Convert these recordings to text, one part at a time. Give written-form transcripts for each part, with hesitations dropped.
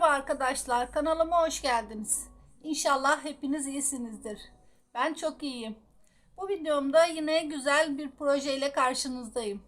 arkadaşlar, kanalıma hoş geldiniz. İnşallah hepiniz iyisinizdir. Ben çok iyiyim. Bu videomda yine güzel bir projeyle karşınızdayım.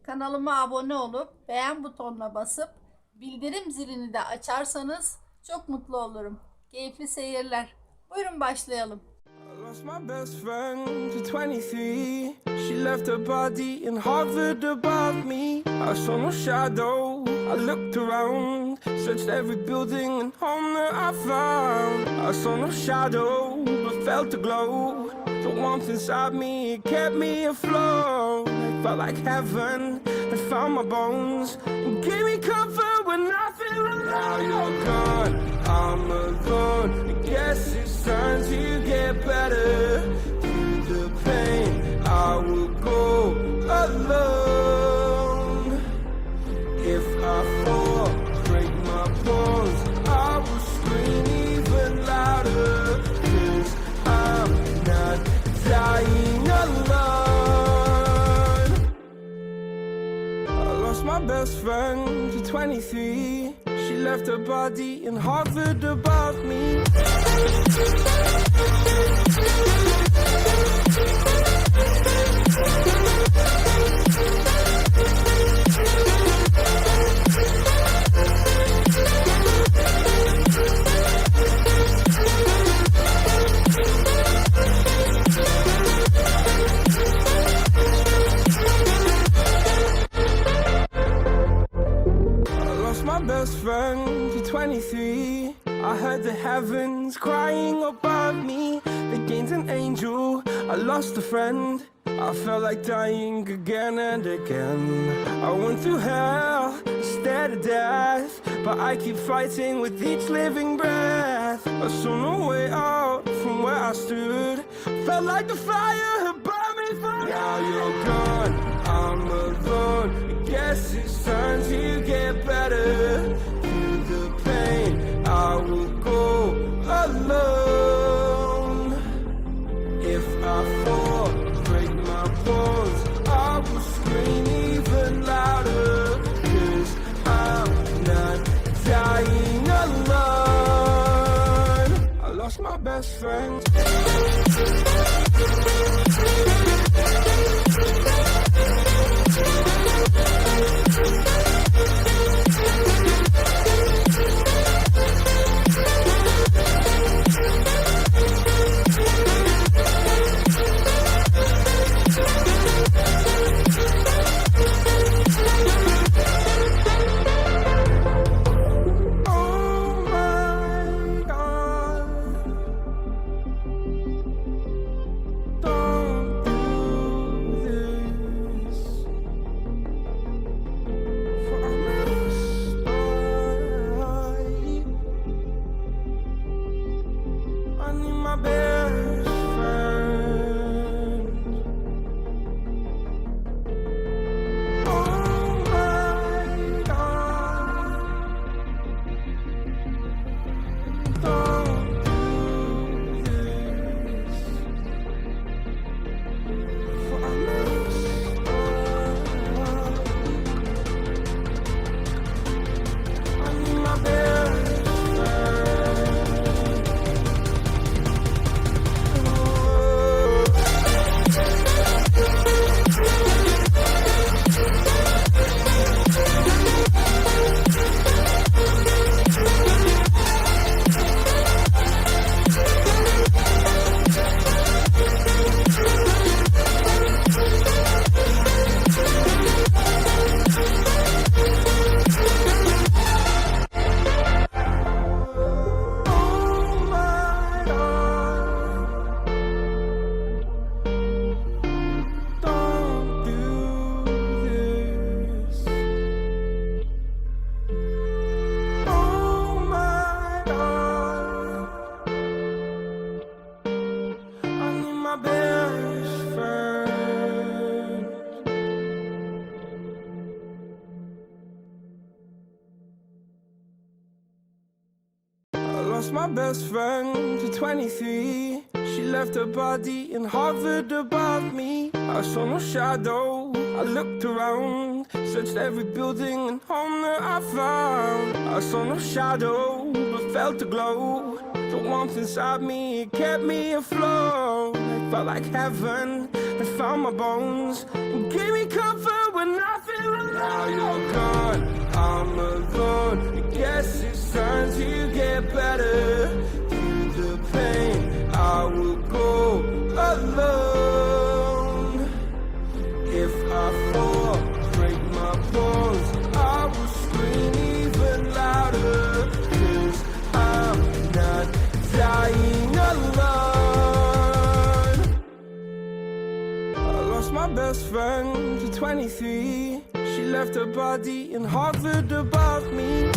Kanalıma abone olup beğen butonuna basıp bildirim zilini de açarsanız çok mutlu olurum. Keyifli seyirler. Buyurun başlayalım. I lost my best friend to 23. She left her body and hovered above me. I saw no shadow. I looked around, searched every building and home that I found. I saw no shadow, but felt the glow. The warmth inside me, it kept me afloat. It felt like heaven had found my bones and gave me comfort when I feel alone. Now you're gone, I'm alone. I guess it's time to get better. Through the pain, I will go alone. If I fall, break my bones, I will scream even louder. 'Cause I'm not dying alone. I lost my best friend to 23. She left her body and hovered above me. My best friend to 23. I heard the heavens crying above me. They gained an angel, I lost a friend. I felt like dying again and again. I went through hell, stared at death, but I keep fighting with each living breath. I saw no way out from where I stood. Felt like the fire had burned me through. Now you're gone, I'm alone. I guess it's time to get better. Through the pain, I will go alone. If I fall, break my bones, I will scream even louder. 'Cause I'm not dying alone. I lost my best friend. Lost my best friend to 23. She left her body and hovered above me. I saw no shadow, I looked around, searched every building and home that I found. I saw no shadow, but felt the glow. The warmth inside me, it kept me afloat. It felt like heaven, it found my bones and gave me comfort when I feel alone. Now you're gone, I'm alone. I guess it's time to get better. Through the pain, I will go alone. If I fall, break my bones, I will scream even louder. 'Cause I'm not dying alone. I lost my best friend to 23. She left her body and hovered above me.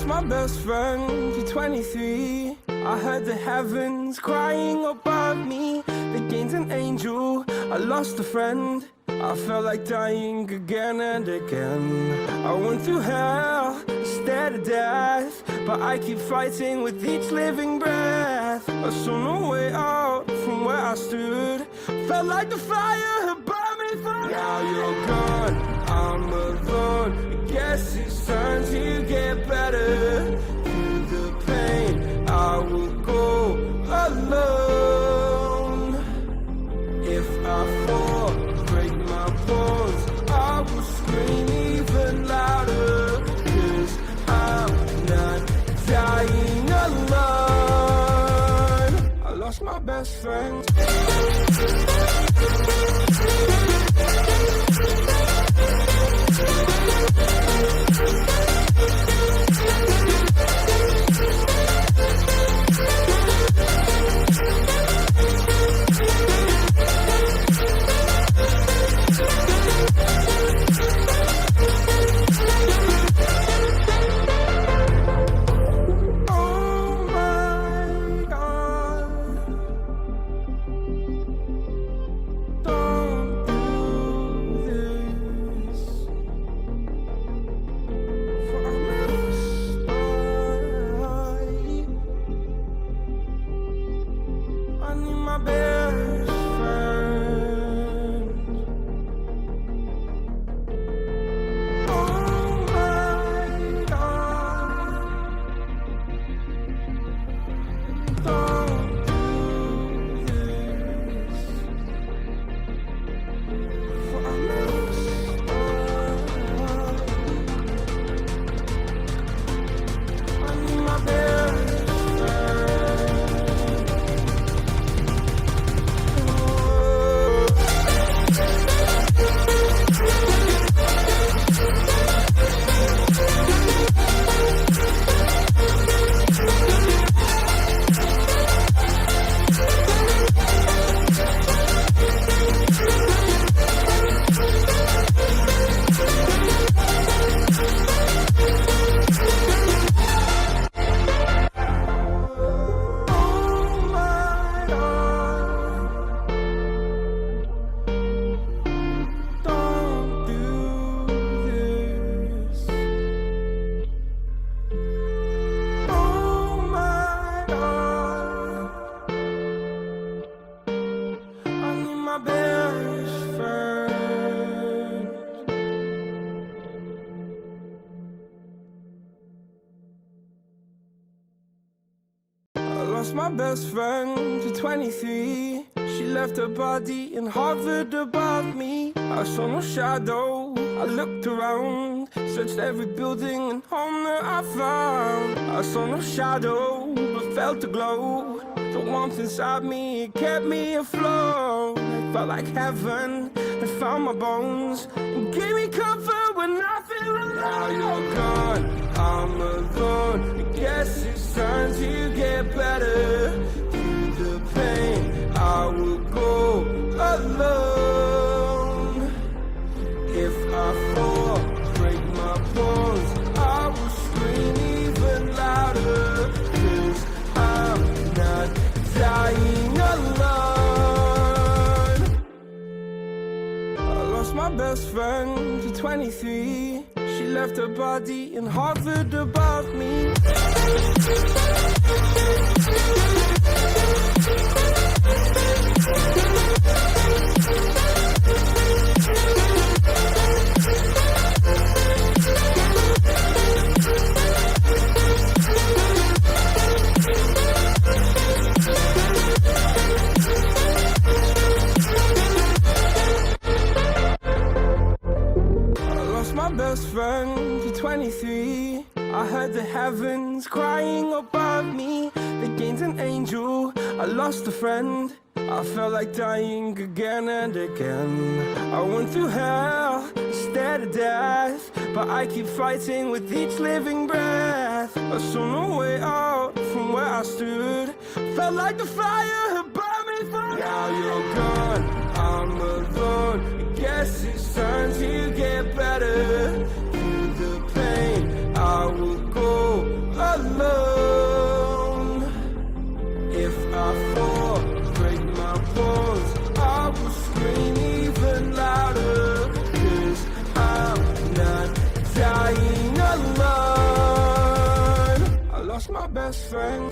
My best friend to 23. I heard the heavens crying above me. They gained an angel, I lost a friend. I felt like dying again and again. I went through hell instead of death, but I keep fighting with each living breath. I saw no way out from where I stood. Felt like the fire had burned me through. Now you're gone, I'm alone. I guess it's time to get better. Through the pain, I will go alone. If I fall, break my bones, I will scream even louder. 'Cause I'm not dying alone. I lost my best friend. Lost my best friend to 23. She left her body and hovered above me. I saw no shadow, I looked around, searched every building and home that I found. I saw no shadow, but felt the glow. The warmth inside me, it kept me afloat. It felt like heaven, it found my bones and gave me comfort when I feel alone. Now you're gone, I'm alone. I guess it's time to get better. Through the pain, I will go alone. If I fall, break my bones, I will scream even louder. my best friend to 23. She left her body and hovered above me. My best friend to 23. I heard the heavens crying above me. They gained an angel, I lost a friend. I felt like dying again and again. I went through hell instead of death, but I keep fighting with each living breath. I saw no way out from where I stood. Felt like the fire had burned me through. Now you're gone, I'm alone. I guess it's time to get better. Through the pain, I will go alone. If I fall, break my bones, I will scream even louder. 'Cause I'm not dying alone. I lost my best friend.